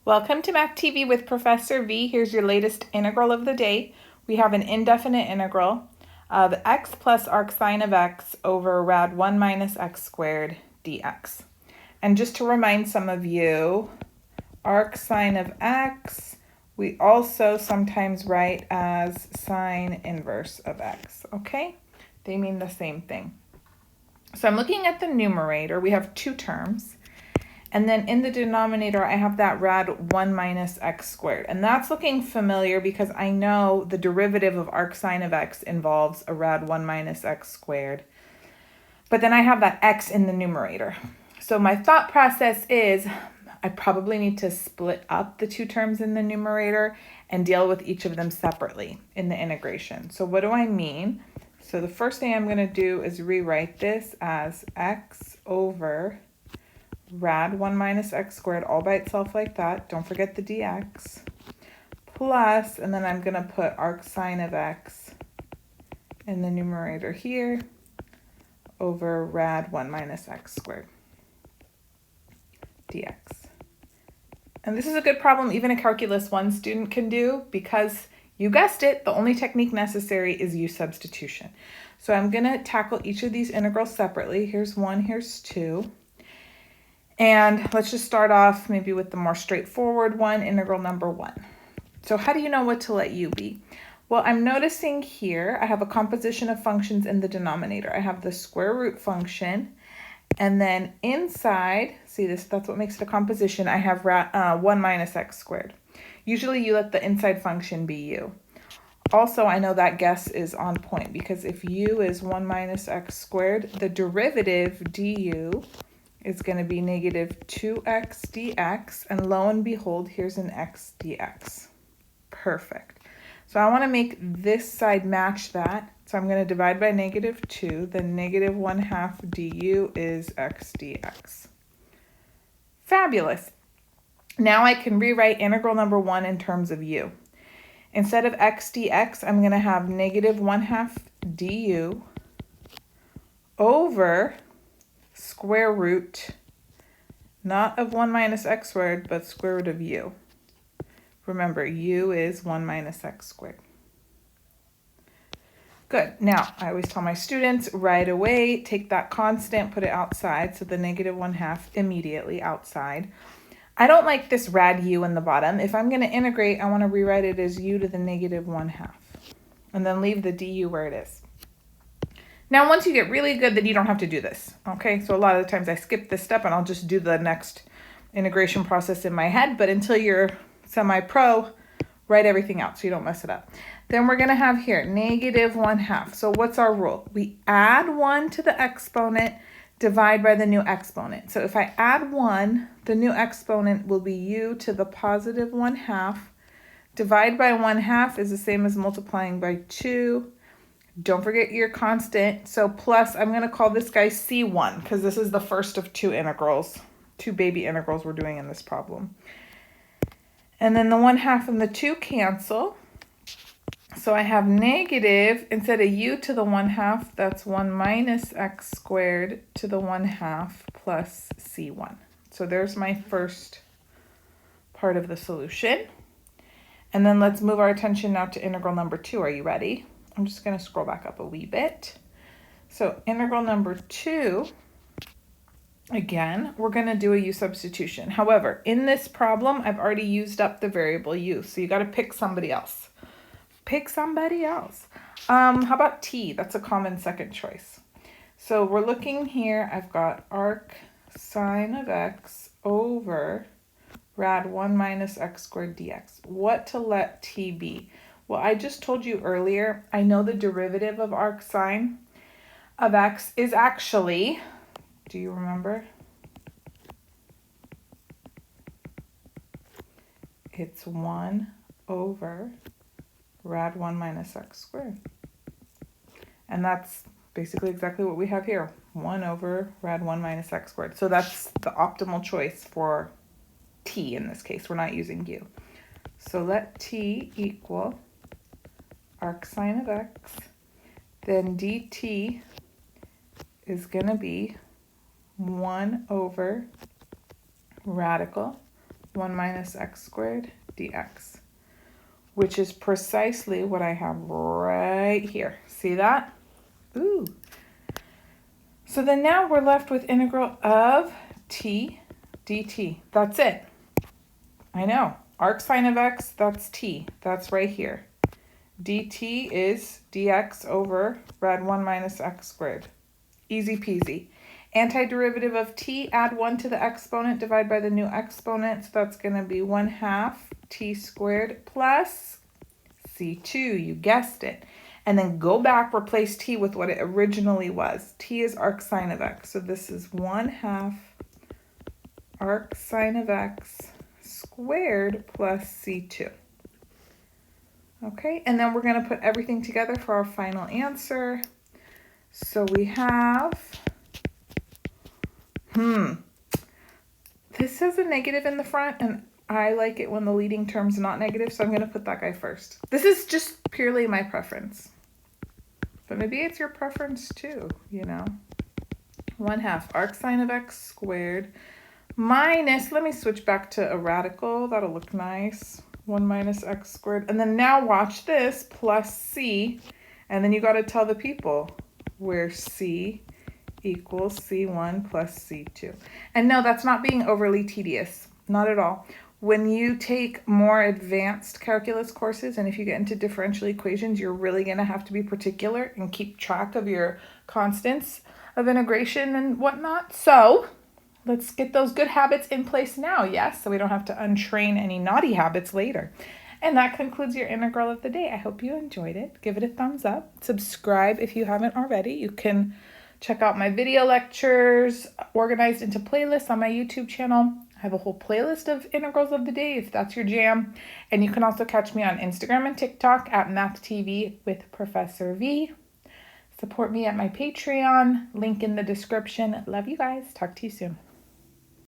Welcome to Math TV with Professor V. Here's your latest integral of the day. We have an indefinite integral of x plus arc sine of x over rad 1 minus x squared dx. And just to remind some of you, arc sine of x, we also sometimes write as sine inverse of x, okay? They mean the same thing. So I'm looking at the numerator. We have two terms. And then in the denominator, I have that rad 1 minus x squared. And that's looking familiar because I know the derivative of arc sine of x involves a rad 1 minus x squared. But then I have that x in the numerator. So my thought process is I probably need to split up the two terms in the numerator and deal with each of them separately in the integration. So what do I mean? So the first thing I'm going to do is rewrite this as x over rad 1 minus x squared all by itself like that. Don't forget the dx. Plus, and then I'm going to put arc sine of x in the numerator here over rad 1 minus x squared dx. And this is a good problem even a Calculus 1 student can do because you guessed it, the only technique necessary is u substitution. So I'm going to tackle each of these integrals separately. Here's 1, here's 2. And let's just start off maybe with the more straightforward one, integral number 1. So how do you know what to let u be? Well, I'm noticing here I have a composition of functions in the denominator. I have the square root function, and then inside, see this, that's what makes it a composition, I have 1 minus x squared. Usually you let the inside function be u. Also, I know that guess is on point because if u is 1 minus x squared, the derivative du is going to be negative 2x dx, and lo and behold, here's an x dx. Perfect. So I want to make this side match that. So I'm going to divide by negative 2. Then negative 1/2 du is x dx. Fabulous. Now I can rewrite integral number 1 in terms of u. Instead of x dx, I'm going to have negative 1/2 du over square root, not of 1 minus x squared, but square root of u. Remember, u is 1 minus x squared. Good. Now, I always tell my students right away, take that constant, put it outside, so the negative 1/2 immediately outside. I don't like this rad u in the bottom. If I'm going to integrate, I want to rewrite it as u to the negative 1/2, and then leave the du where it is. Now, once you get really good, then you don't have to do this, okay? So a lot of the times I skip this step and I'll just do the next integration process in my head, but until you're semi-pro, write everything out so you don't mess it up. Then we're gonna have here negative 1/2. So what's our rule? We add 1 to the exponent, divide by the new exponent. So if I add 1, the new exponent will be u to the positive 1/2. Divide by 1/2 is the same as multiplying by 2. Don't forget your constant. So plus, I'm going to call this guy C1 because this is the first of two integrals, two baby integrals we're doing in this problem. And then the 1/2 and the 2 cancel. So I have negative, instead of u to the 1/2, that's 1 minus x squared to the 1/2 plus C1. So there's my first part of the solution. And then let's move our attention now to integral number 2. Are you ready? I'm just going to scroll back up a wee bit. So integral number 2, again, we're going to do a u substitution. However, in this problem, I've already used up the variable u, so you got to pick somebody else. Pick somebody else. How about t? That's a common second choice. So we're looking here. I've got arc sine of x over rad 1 minus x squared dx. What to let t be? Well, I just told you earlier, I know the derivative of arc sine of x is actually, do you remember? It's 1 over rad 1 minus x squared. And that's basically exactly what we have here, 1 over rad 1 minus x squared. So that's the optimal choice for t in this case. We're not using u. So let t equal arc sine of x, then dt is going to be 1 over radical 1 minus x squared dx, which is precisely what I have right here. See that? Ooh. So then now we're left with integral of t dt. That's it. I know. Arc sine of x, that's t. That's right here. dt is dx over rad 1 minus x squared. Easy peasy. Antiderivative of t, add 1 to the exponent, divide by the new exponent. So that's going to be 1/2 t squared plus c2. You guessed it. And then go back, replace t with what it originally was. T is arc sine of x. So this is 1/2 arc sine of x squared plus c2. Okay, and then we're going to put everything together for our final answer. So we have, this has a negative in the front, and I like it when the leading term's not negative, so I'm going to put that guy first. This is just purely my preference. But maybe it's your preference too, you know. 1/2 arc sine of x squared minus, let me switch back to a radical, that'll look nice. 1 minus x squared. And then now watch this, plus c, and then you got to tell the people where c equals c1 plus c2. And no, that's not being overly tedious, not at all. When you take more advanced calculus courses, and if you get into differential equations, you're really going to have to be particular and keep track of your constants of integration and whatnot. So let's get those good habits in place now, yes? So we don't have to untrain any naughty habits later. And that concludes your integral of the day. I hope you enjoyed it. Give it a thumbs up. Subscribe if you haven't already. You can check out my video lectures organized into playlists on my YouTube channel. I have a whole playlist of integrals of the day if that's your jam. And you can also catch me on Instagram and TikTok at MathTV with Professor V. Support me at my Patreon, link in the description. Love you guys. Talk to you soon.